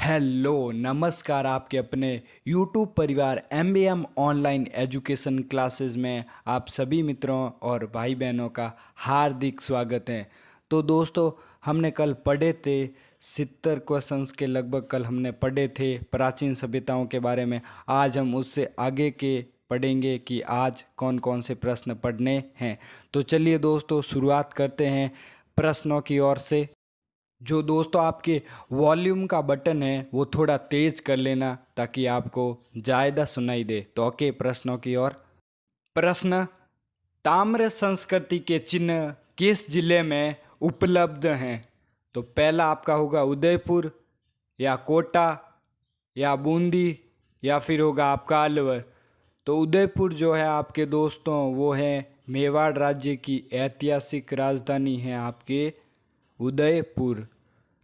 Hello नमस्कार। आपके अपने यूट्यूब परिवार एमबीएम ऑनलाइन एजुकेशन क्लासेस में आप सभी मित्रों और भाई बहनों का हार्दिक स्वागत है। तो दोस्तों, हमने कल पढ़े थे 70 क्वेश्चंस के लगभग कल हमने पढ़े थे प्राचीन सभ्यताओं के बारे में। आज हम उससे आगे के पढ़ेंगे कि आज कौन कौन से प्रश्न पढ़ने हैं। तो चलिए दोस्तों, शुरुआत करते हैं प्रश्नों की ओर से। जो दोस्तों आपके वॉल्यूम का बटन है वो थोड़ा तेज कर लेना ताकि आपको ज़्यादा सुनाई दे। तो ओके, प्रश्नों की ओर। प्रश्न: ताम्र संस्कृति के चिन्ह किस जिले में उपलब्ध हैं? तो पहला आपका होगा उदयपुर, या कोटा, या बूंदी, या फिर होगा आपका अलवर। तो उदयपुर जो है आपके दोस्तों वो है मेवाड़ राज्य की ऐतिहासिक राजधानी है आपके उदयपुर।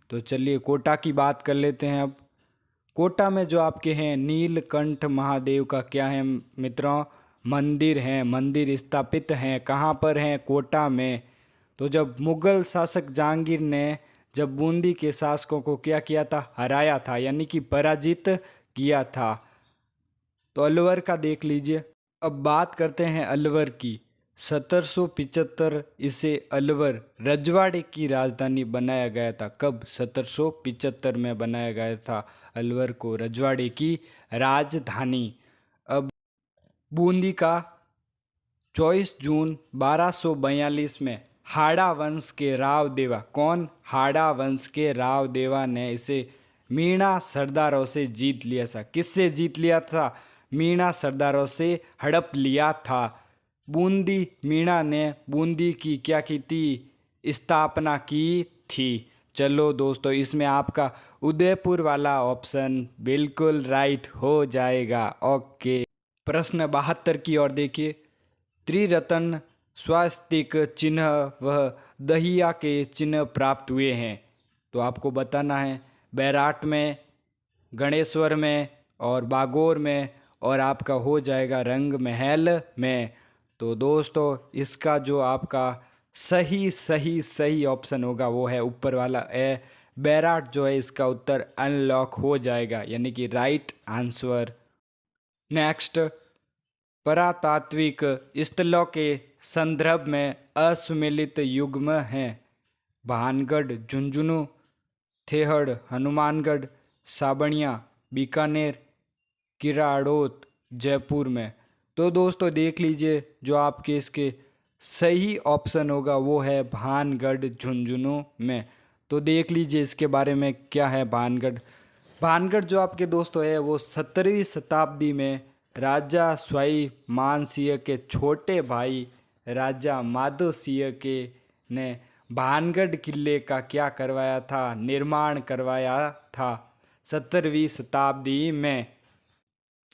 तो चलिए कोटा की बात कर लेते हैं अब। कोटा में जो आपके हैं नीलकंठ महादेव का क्या है मित्रों, मंदिर है। मंदिर स्थापित हैं कहाँ पर हैं? कोटा में। तो जब मुगल शासक जहांगीर ने जब बूंदी के शासकों को क्या किया था? हराया था, यानी कि पराजित किया था। तो अलवर का देख लीजिए। अब बात करते हैं अलवर की। 1775 इसे अलवर रजवाड़े की राजधानी बनाया गया था। कब? 1775 में बनाया गया था अलवर को रजवाड़े की राजधानी। अब बूंदी का 24 जून 1242 में हाड़ा वंश के राव देवा, कौन? हाड़ा वंश के राव देवा ने इसे मीणा सरदारों से जीत लिया था। किससे जीत लिया था? मीणा सरदारों से हड़प लिया था। बूंदी मीणा ने बूंदी की क्या की थी? स्थापना की थी। चलो दोस्तों, इसमें आपका उदयपुर वाला ऑप्शन बिल्कुल राइट हो जाएगा। ओके, प्रश्न 72 की ओर देखिए। त्रिरत्न स्वास्तिक चिन्ह वह दहिया के चिन्ह प्राप्त हुए हैं। तो आपको बताना है बैराट में, गणेश्वर में और बागोर में, और आपका हो जाएगा रंग महल में। तो दोस्तों, इसका जो आपका सही सही सही ऑप्शन होगा वो है ऊपर वाला ए, बैराट जो है इसका उत्तर अनलॉक हो जाएगा, यानी कि राइट आंसर। नेक्स्ट, परातात्विक स्थलों के संदर्भ में असुमेलित युग्म हैं। भानगढ़ झुंझुनू, थेहड़ हनुमानगढ़, साबणिया बीकानेर, किराड़ोत जयपुर में। तो दोस्तों देख लीजिए, जो आपके इसके सही ऑप्शन होगा वो है भानगढ़ झुंझुनू में। तो देख लीजिए इसके बारे में क्या है भानगढ़। भानगढ़ जो आपके दोस्तों है वो 17वीं शताब्दी में राजा स्वाई मान सिंह के छोटे भाई राजा माधो सिंह के ने भानगढ़ किले का क्या करवाया था? निर्माण करवाया था 17वीं शताब्दी में।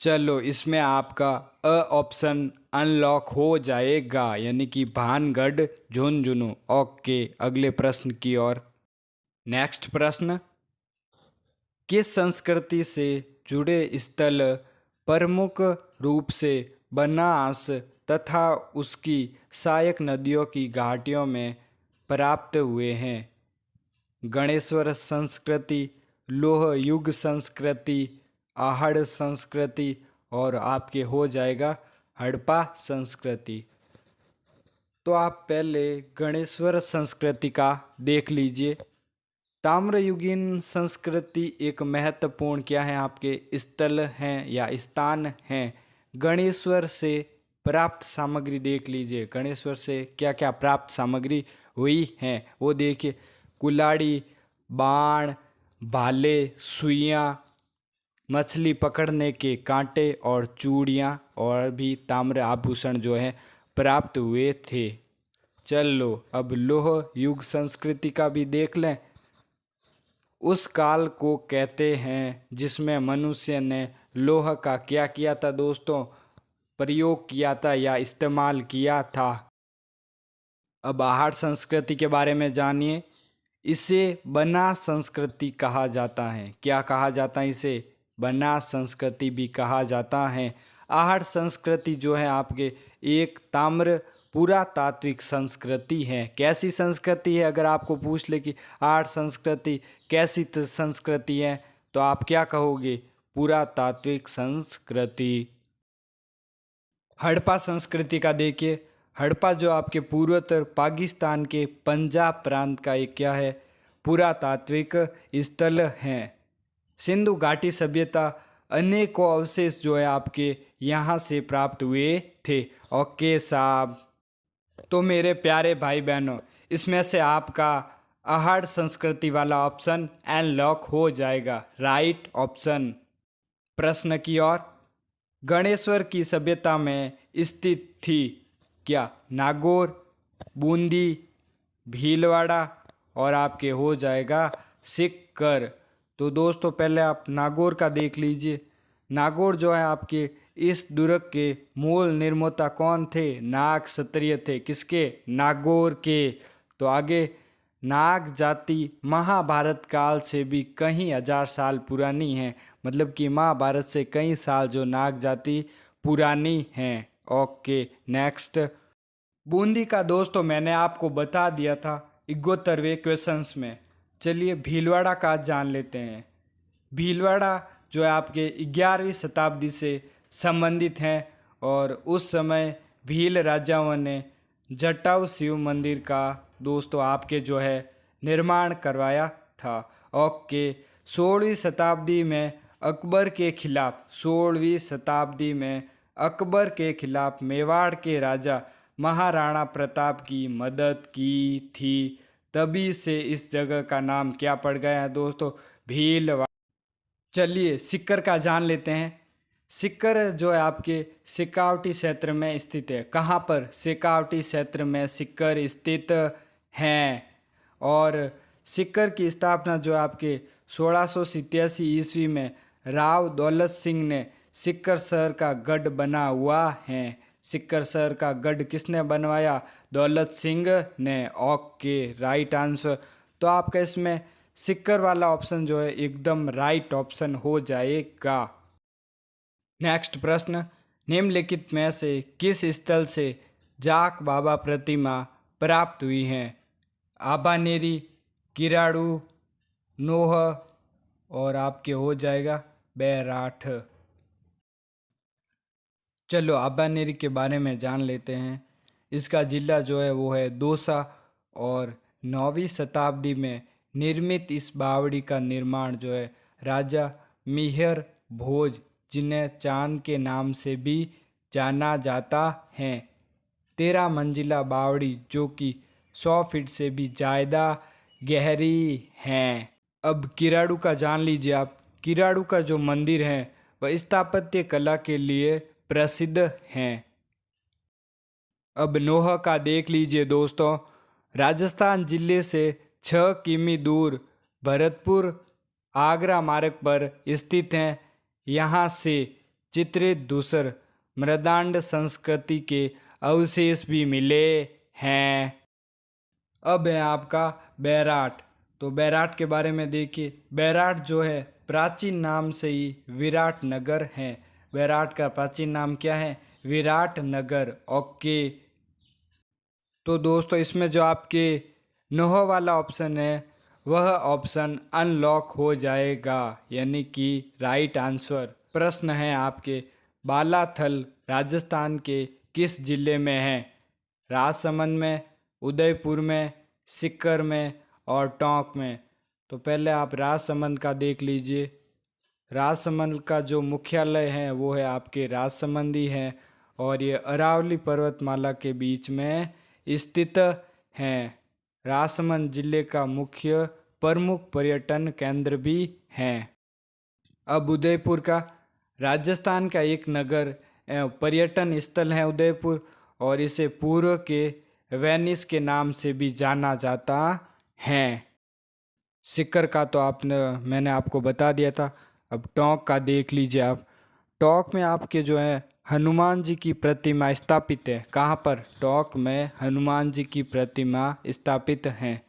चलो, इसमें आपका अ ऑप्शन अनलॉक हो जाएगा, यानी कि भानगढ़ झुंझुनू। ओके, अगले प्रश्न की ओर। नेक्स्ट प्रश्न, किस संस्कृति से जुड़े स्थल प्रमुख रूप से बनास तथा उसकी सहायक नदियों की घाटियों में प्राप्त हुए हैं? गणेश्वर संस्कृति, लोह युग संस्कृति, आहड़ संस्कृति, और आपके हो जाएगा हड़प्पा संस्कृति। तो आप पहले गणेश्वर संस्कृति का देख लीजिए। ताम्रयुगीन संस्कृति एक महत्वपूर्ण क्या है आपके स्थल हैं या स्थान हैं। गणेश्वर से प्राप्त सामग्री देख लीजिए, गणेश्वर से क्या क्या प्राप्त सामग्री हुई है वो देखिए। कुल्हाड़ी, बाण, भाले, सुइयाँ, मछली पकड़ने के कांटे और चूड़ियाँ, और भी ताम्र आभूषण जो है प्राप्त हुए थे। चलो, अब लोह युग संस्कृति का भी देख लें। उस काल को कहते हैं जिसमें मनुष्य ने लोह का क्या किया था दोस्तों? प्रयोग किया था या इस्तेमाल किया था। अब आहड़ संस्कृति के बारे में जानिए। इसे बना संस्कृति कहा जाता है। क्या कहा जाता है इसे? बना संस्कृति भी कहा जाता है। आहड़ संस्कृति जो है आपके एक ताम्र पुरातात्विक संस्कृति है। कैसी संस्कृति है? अगर आपको पूछ ले कि आहड़ संस्कृति कैसी संस्कृति है, तो तो आप क्या कहोगे? पुरातात्विक संस्कृति। हड़प्पा संस्कृति का देखिए, हड़प्पा जो आपके पूर्वोत्तर पाकिस्तान के पंजाब प्रांत का एक क्या है? पुरातात्विक स्थल हैं। सिंधु घाटी सभ्यता अनेकों अवशेष जो है आपके यहाँ से प्राप्त हुए थे। ओके साहब, तो मेरे प्यारे भाई बहनों, इसमें से आपका आहड़ संस्कृति वाला ऑप्शन अनलॉक हो जाएगा, राइट ऑप्शन। प्रश्न की ओर, गणेश्वर की सभ्यता में स्थित थी क्या? नागौर, बूंदी, भीलवाड़ा और आपके हो जाएगा सिक्कर। तो दोस्तों पहले आप नागौर का देख लीजिए। नागौर जो है आपके इस दुर्ग के मूल निर्माता कौन थे? नाग क्षत्रिय थे। किसके? नागौर के। तो आगे, नाग जाति महाभारत काल से भी कई हजार साल पुरानी है, मतलब कि महाभारत से कई साल जो नाग जाति पुरानी हैं। Okay next. बूंदी का दोस्तों मैंने आपको बता दिया था 71वें क्वेश्चंस में। चलिए भीलवाड़ा का जान लेते हैं। भीलवाड़ा जो है आपके 11वीं शताब्दी से संबंधित हैं और उस समय भील राजाओं ने जटाऊ शिव मंदिर का दोस्तों आपके जो है निर्माण करवाया था। ओके, 16वीं शताब्दी में अकबर के खिलाफ 16वीं शताब्दी में अकबर के खिलाफ मेवाड़ के राजा महाराणा प्रताप की मदद की थी। तभी से इस जगह का नाम क्या पड़ गया है दोस्तों? भीलवाड़ा। चलिए सिक्कर का जान लेते हैं। सिक्कर जो है आपके सिकावटी क्षेत्र में स्थित है। कहाँ पर? सिकावटी क्षेत्र में सिक्कर स्थित हैं। और सिक्कर की स्थापना जो आपके 1687 ईस्वी में राव दौलत सिंह ने सिक्कर शहर का गढ़ बना हुआ है। सिक्कर शहर का गढ़ किसने बनवाया? दौलत सिंह ने। Okay right answer. तो आपका इसमें सिक्कर वाला ऑप्शन जो है एकदम राइट ऑप्शन हो जाएगा। नेक्स्ट प्रश्न, निम्नलिखित में से किस स्थल से जाक बाबा प्रतिमा प्राप्त हुई है? आबानेरी, किराड़ू, नोह और आपके हो जाएगा बैराठ। चलो आबानेरी के बारे में जान लेते हैं। इसका जिला जो है वो है दौसा और 9वीं शताब्दी में निर्मित इस बावड़ी का निर्माण जो है राजा मिहिर भोज, जिन्हें चांद के नाम से भी जाना जाता है, 13 मंजिला बावड़ी जो कि 100 फीट से भी ज़्यादा गहरी है। अब किराड़ू का जान लीजिए आप। किराड़ू का जो मंदिर है वह स्थापत्य कला के लिए प्रसिद्ध हैं। अब नोह का देख लीजिए दोस्तों। राजस्थान जिले से 6 किमी दूर भरतपुर आगरा मार्ग पर स्थित हैं। यहाँ से चित्रित धूसर मृदांड संस्कृति के अवशेष भी मिले हैं। अब है आपका बैराठ। तो बैराठ के बारे में देखिए। बैराठ जो है प्राचीन नाम से ही विराट नगर है। बैराठ का प्राचीन नाम क्या है? विराट नगर। ओके, तो दोस्तों इसमें जो आपके नोह वाला ऑप्शन है वह ऑप्शन अनलॉक हो जाएगा, यानी कि राइट आंसर। प्रश्न है आपके, बालाथल राजस्थान के किस जिले में है? राजसमंद में, उदयपुर में, सीकर में और टोंक में। तो पहले आप राजसमंद का देख लीजिए। राजसमंद का जो मुख्यालय है वो है आपके राजसमंद ही है और ये अरावली पर्वतमाला के बीच में स्थित हैं। राजसमंद जिले का मुख्य प्रमुख पर्यटन केंद्र भी हैं। अब उदयपुर का, राजस्थान का एक नगर एवं पर्यटन स्थल है उदयपुर और इसे पूर्व के वेनिस के नाम से भी जाना जाता है। सीकर का तो मैंने आपको बता दिया था। अब टोंक का देख लीजिए आप। टोंक में आपके जो है हनुमान जी की प्रतिमा स्थापित है। कहाँ पर? टोंक में हनुमान जी की प्रतिमा स्थापित है।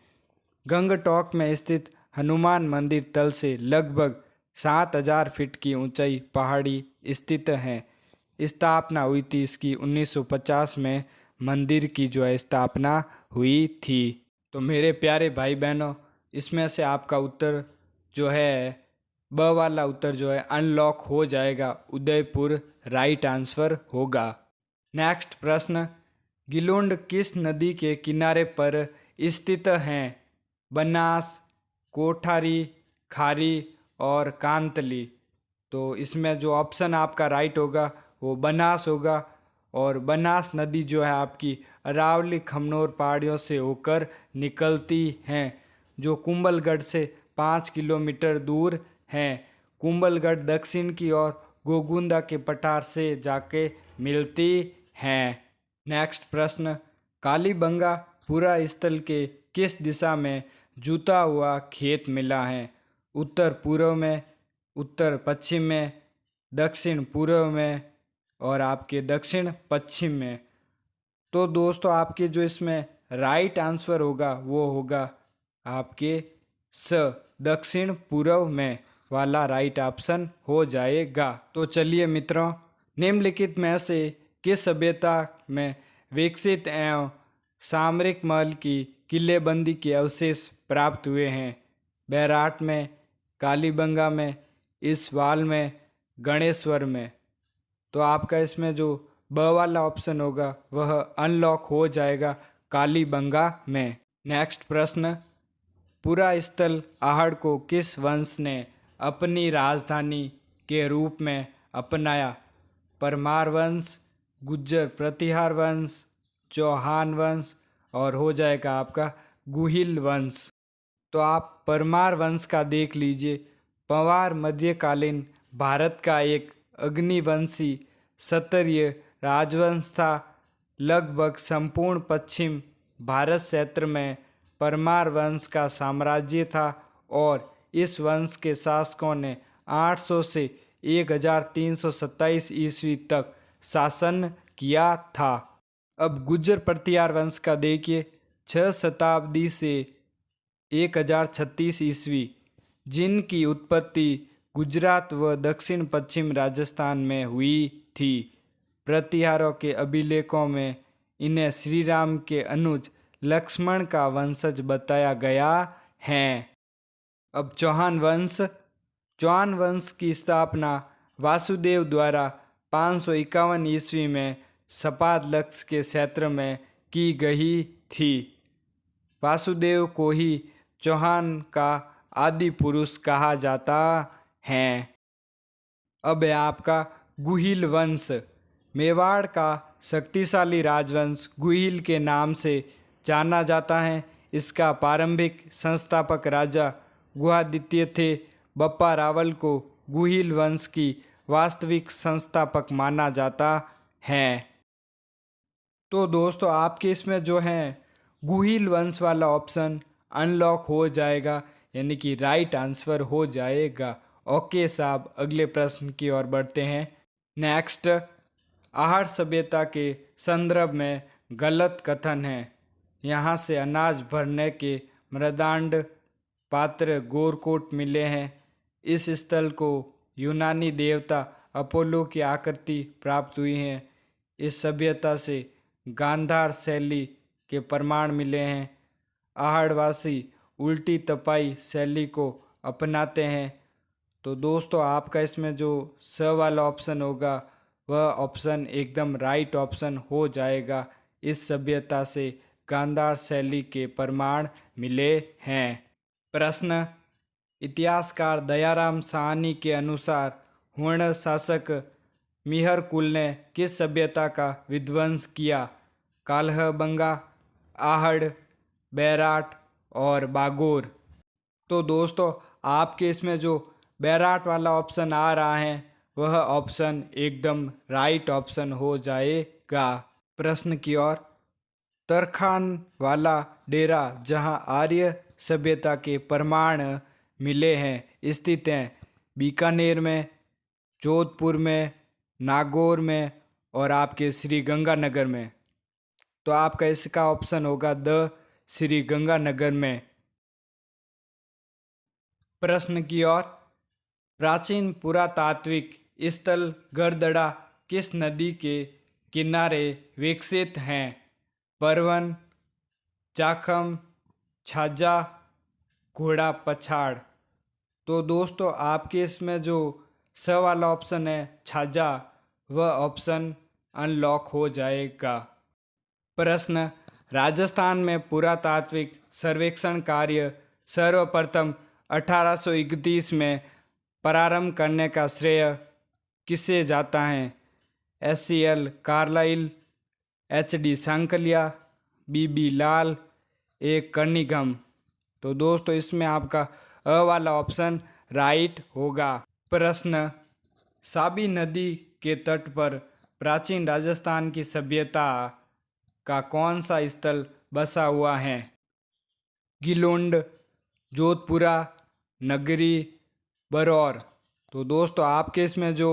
गंगटोक में स्थित हनुमान मंदिर तल से लगभग 7000 फीट की ऊंचाई पहाड़ी स्थित है। स्थापना हुई थी इसकी 1950 में मंदिर की जो है स्थापना हुई थी। तो मेरे प्यारे भाई बहनों, इसमें से आपका उत्तर जो है ब वाला उत्तर जो है अनलॉक हो जाएगा, उदयपुर राइट आंसर होगा। नेक्स्ट प्रश्न, गिलोंड किस नदी के किनारे पर स्थित हैं? बनास, कोठारी, खारी और कांतली। तो इसमें जो ऑप्शन आपका राइट होगा वो बनास होगा। और बनास नदी जो है आपकी अरावली खमनोर पहाड़ियों से होकर निकलती हैं, जो कुंभलगढ़ से 5 किलोमीटर दूर हैं। कुंभलगढ़ दक्षिण की ओर गोगुंदा के पठार से जाके मिलती हैं। नेक्स्ट प्रश्न, कालीबंगा पुरा स्थल के किस दिशा में जुता हुआ खेत मिला है? उत्तर पूर्व में, उत्तर पश्चिम में, दक्षिण पूर्व में और आपके दक्षिण पश्चिम में। तो दोस्तों आपके जो इसमें राइट आंसर होगा वो होगा आपके स दक्षिण पूर्व में वाला राइट ऑप्शन हो जाएगा। तो चलिए मित्रों, निम्नलिखित में से किस सभ्यता में विकसित एवं सामरिक महल की किलेबंदी के अवशेष प्राप्त हुए हैं? बैराट में, कालीबंगा में, इसवाल में, गणेश्वर में। तो आपका इसमें जो ब वाला ऑप्शन होगा वह अनलॉक हो जाएगा, कालीबंगा में। नेक्स्ट प्रश्न, पुरा स्थल आहड़ को किस वंश ने अपनी राजधानी के रूप में अपनाया? परमार वंश, गुज्जर प्रतिहार वंश, चौहान वंश और हो जाएगा आपका गुहिल वंश। तो आप परमार वंश का देख लीजिए। पंवार मध्यकालीन भारत का एक अग्निवंशी क्षत्रिय राजवंश था। लगभग संपूर्ण पश्चिम भारत क्षेत्र में परमार वंश का साम्राज्य था और इस वंश के शासकों ने 800 से 1327 ईस्वी तक शासन किया था। अब गुज्जर प्रतिहार वंश का देखिए, 6 शताब्दी से 1036 ईस्वी, जिनकी उत्पत्ति गुजरात व दक्षिण पश्चिम राजस्थान में हुई थी। प्रतिहारों के अभिलेखों में इन्हें श्री राम के अनुज लक्ष्मण का वंशज बताया गया है। अब चौहान वंश, चौहान वंश की स्थापना वासुदेव द्वारा 551 ईस्वी में सपाद लक्ष्य के क्षेत्र में की गई थी। वासुदेव को ही चौहान का आदि पुरुष कहा जाता है। अब है आपका गुहिल वंश। मेवाड़ का शक्तिशाली राजवंश गुहिल के नाम से जाना जाता है। इसका प्रारंभिक संस्थापक राजा गुहादित्य थे। बप्पा रावल को गुहिल वंश की वास्तविक संस्थापक माना जाता है। तो दोस्तों आपके इसमें जो है गुहिल वंश वाला ऑप्शन अनलॉक हो जाएगा, यानी कि राइट आंसर हो जाएगा। ओके साहब, अगले प्रश्न की ओर बढ़ते हैं। नेक्स्ट, आहड़ सभ्यता के संदर्भ में गलत कथन है। यहाँ से अनाज भरने के मृदांड पात्र गोरकोट मिले हैं। इस स्थल को यूनानी देवता अपोलो की आकृति प्राप्त हुई है। इस सभ्यता से गांधार शैली के प्रमाण मिले हैं। आहड़वासी उल्टी तपाई शैली को अपनाते हैं। तो दोस्तों आपका इसमें जो स वाला ऑप्शन होगा वह ऑप्शन एकदम राइट ऑप्शन हो जाएगा। इस सभ्यता से गांधार शैली के प्रमाण मिले हैं। प्रश्न, इतिहासकार दयाराम साहनी के अनुसार हुण शासक मिहर कुल ने किस सभ्यता का विध्वंस किया? काल्हबंगा, आहड़, बैराट और बागोर। तो दोस्तों आपके इसमें जो बैराट वाला ऑप्शन आ रहा है वह ऑप्शन एकदम राइट ऑप्शन हो जाएगा। प्रश्न की ओर, तरखान वाला डेरा जहां आर्य सभ्यता के प्रमाण मिले हैं स्थित हैं, बीकानेर में, जोधपुर में, नागौर में और आपके श्री गंगानगर में। तो आपका इसका ऑप्शन होगा द श्री गंगानगर में। प्रश्न की ओर, प्राचीन पुरातात्विक स्थल गरदड़ा किस नदी के किनारे विकसित हैं? परवन, चाखम, छाजा, घोड़ा पछाड़। तो दोस्तों आपके इसमें जो स वाला ऑप्शन है छाजा, वह ऑप्शन अनलॉक हो जाएगा। प्रश्न, राजस्थान में पुरातात्विक सर्वेक्षण कार्य सर्वप्रथम 1831 में प्रारंभ करने का श्रेय किसे जाता है? SCL Carlyle, HD Sankalia, BB Lal, A कर्निघम। तो दोस्तों इसमें आपका अ वाला ऑप्शन राइट होगा। प्रश्न, साबी नदी के तट पर प्राचीन राजस्थान की सभ्यता का कौन सा स्थल बसा हुआ है? गिलोंड, जोधपुरा, नगरी, बरौर। तो दोस्तों आपके इसमें जो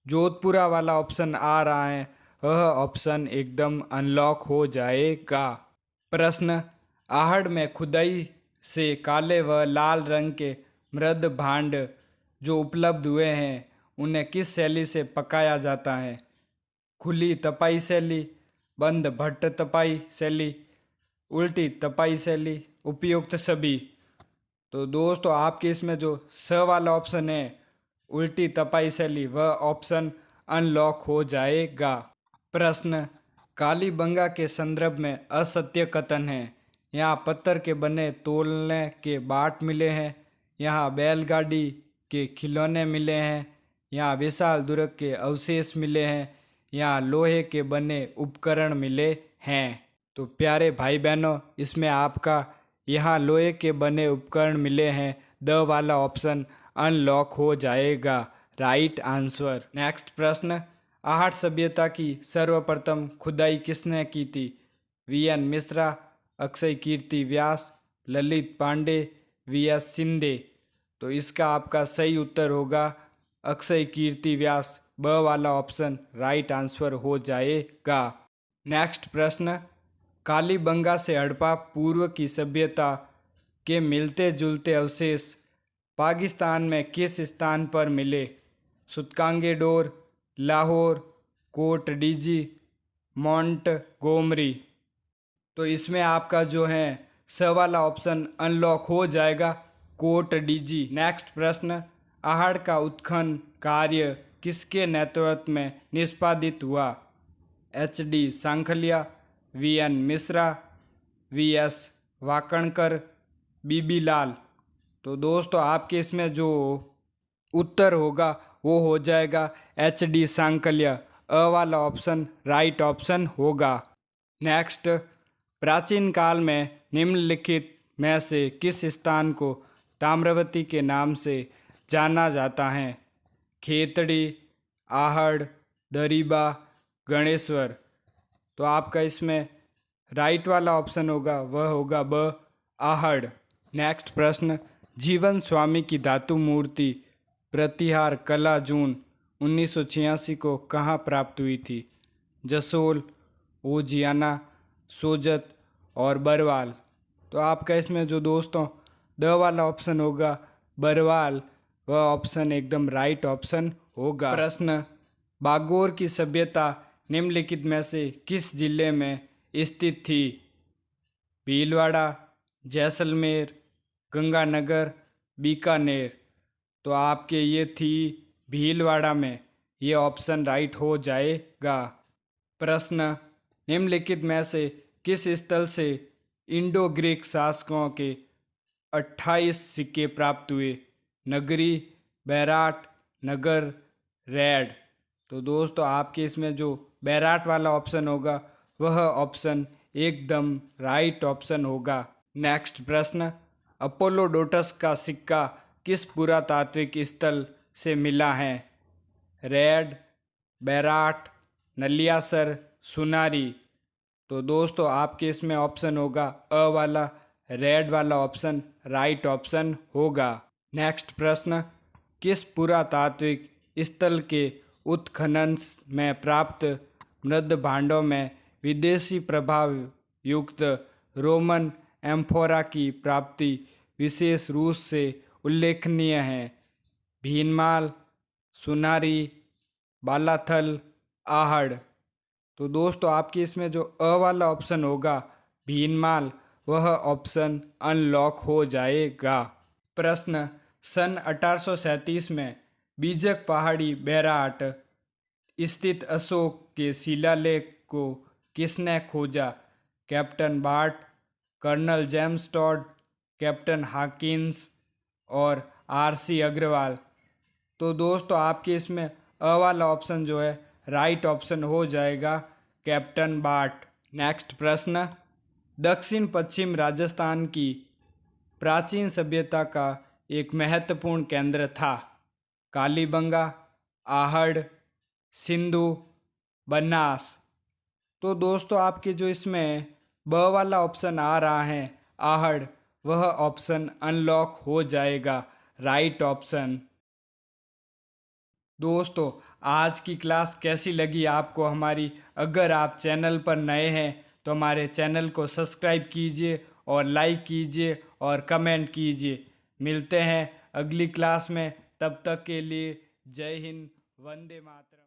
जोधपुरा वाला ऑप्शन आ रहा है वह ऑप्शन एकदम अनलॉक हो जाएगा। प्रश्न, आहड़ में खुदाई से काले व लाल रंग के मृद भांड जो उपलब्ध हुए हैं उन्हें किस शैली से पकाया जाता है? खुली तपाई शैली, बंद भट्ट तपाई शैली, उल्टी तपाई शैली, उपयुक्त सभी। तो दोस्तों आपके इसमें जो स वाला ऑप्शन है उल्टी तपाई शैली, वह ऑप्शन अनलॉक हो जाएगा। प्रश्न, कालीबंगा के संदर्भ में असत्य कथन है। यहाँ पत्थर के बने तोलने के बाट मिले हैं, यहाँ बैलगाड़ी के खिलौने मिले हैं, यहाँ विशाल दुर्ग के अवशेष मिले हैं, यहाँ लोहे के बने उपकरण मिले हैं। तो प्यारे भाई बहनों, इसमें आपका यहाँ लोहे के बने उपकरण मिले हैं, द वाला ऑप्शन अनलॉक हो जाएगा, राइट आंसर। नेक्स्ट प्रश्न, आहट सभ्यता की सर्वप्रथम खुदाई किसने की थी? VN मिश्रा, अक्षय कीर्ति व्यास, ललित पांडे, VS शिंदे। तो इसका आपका सही उत्तर होगा अक्षय कीर्ति व्यास, ब वाला ऑप्शन राइट आंसर हो जाएगा। नेक्स्ट प्रश्न, कालीबंगा से हड़प्पा पूर्व की सभ्यता के मिलते जुलते अवशेष पाकिस्तान में किस स्थान पर मिले? Sutkagendor, Lahore, Kot Diji, Montgomery. तो इसमें आपका जो है स वाला ऑप्शन अनलॉक हो जाएगा, कोट डीजी। नेक्स्ट प्रश्न, आहड़ का उत्खनन कार्य किसके नेतृत्व में निष्पादित हुआ? HD Sankhalia, VN Mishra, VS Wakankar, BB लाल। तो दोस्तों आपके इसमें जो उत्तर होगा वो हो जाएगा HD सांकल्य, अ वाला ऑप्शन राइट ऑप्शन होगा। नेक्स्ट, प्राचीन काल में निम्नलिखित में से किस स्थान को ताम्रवती के नाम से जाना जाता है? खेतड़ी, आहड़, दरीबा, गणेश्वर। तो आपका इसमें राइट वाला ऑप्शन होगा वह होगा ब, आहड़। नेक्स्ट प्रश्न, जीवन स्वामी की धातु मूर्ति प्रतिहार कला जून 1986 को कहाँ प्राप्त हुई थी? जसोल, ओजियाना, सोजत और बरवाल। तो आपका इसमें जो दोस्तों द वाला ऑप्शन होगा बरवाल, वह ऑप्शन एकदम राइट ऑप्शन होगा। प्रश्न, बागोर की सभ्यता निम्नलिखित में से किस जिले में स्थित थी? भीलवाड़ा, जैसलमेर, गंगानगर, बीकानेर। तो आपके ये थी भीलवाड़ा में, ये ऑप्शन राइट हो जाएगा। प्रश्न, निम्नलिखित में से किस स्थल से इंडो ग्रीक शासकों के 28 सिक्के प्राप्त हुए? नगरी, बैराट, नगर, रेड। तो दोस्तों आपके इसमें जो बैराट वाला ऑप्शन होगा वह ऑप्शन एकदम राइट ऑप्शन होगा। नेक्स्ट प्रश्न, अपोलोडोटस का सिक्का किस पुरातात्विक स्थल से मिला है? रेड, बैराट, नलियासर, सुनारी। तो दोस्तों आपके इसमें ऑप्शन होगा अ वाला, रेड वाला ऑप्शन राइट ऑप्शन होगा। नेक्स्ट प्रश्न, किस पुरातात्विक स्थल के उत्खनन में प्राप्त मृद भांडों में विदेशी प्रभाव युक्त रोमन एम्फोरा की प्राप्ति विशेष रूप से उल्लेखनीय है? भीनमाल, सुनारी, बालाथल, आहड़। तो दोस्तों आपके इसमें जो अ वाला ऑप्शन होगा भीनमाल, वह ऑप्शन अनलॉक हो जाएगा। प्रश्न, सन 1837 में बीजक पहाड़ी बैराट स्थित अशोक के शिलालेख को किसने खोजा? Captain Burt, Colonel James Tod, Captain Hawkins और आरसी अग्रवाल। तो दोस्तों आपके इसमें अ वाला ऑप्शन जो है राइट ऑप्शन हो जाएगा, कैप्टन बार्ट। नेक्स्ट प्रश्न, दक्षिण पश्चिम राजस्थान की प्राचीन सभ्यता का एक महत्वपूर्ण केंद्र था। कालीबंगा, आहड़, सिंधु, बनास। तो दोस्तों आपके जो इसमें ब वाला ऑप्शन आ रहा है आहड़, वह ऑप्शन अनलॉक हो जाएगा, राइट ऑप्शन। दोस्तों आज की क्लास कैसी लगी आपको हमारी? अगर आप चैनल पर नए हैं तो हमारे चैनल को सब्सक्राइब कीजिए और लाइक कीजिए और कमेंट कीजिए। मिलते हैं अगली क्लास में, तब तक के लिए जय हिंद, वंदे मातरम।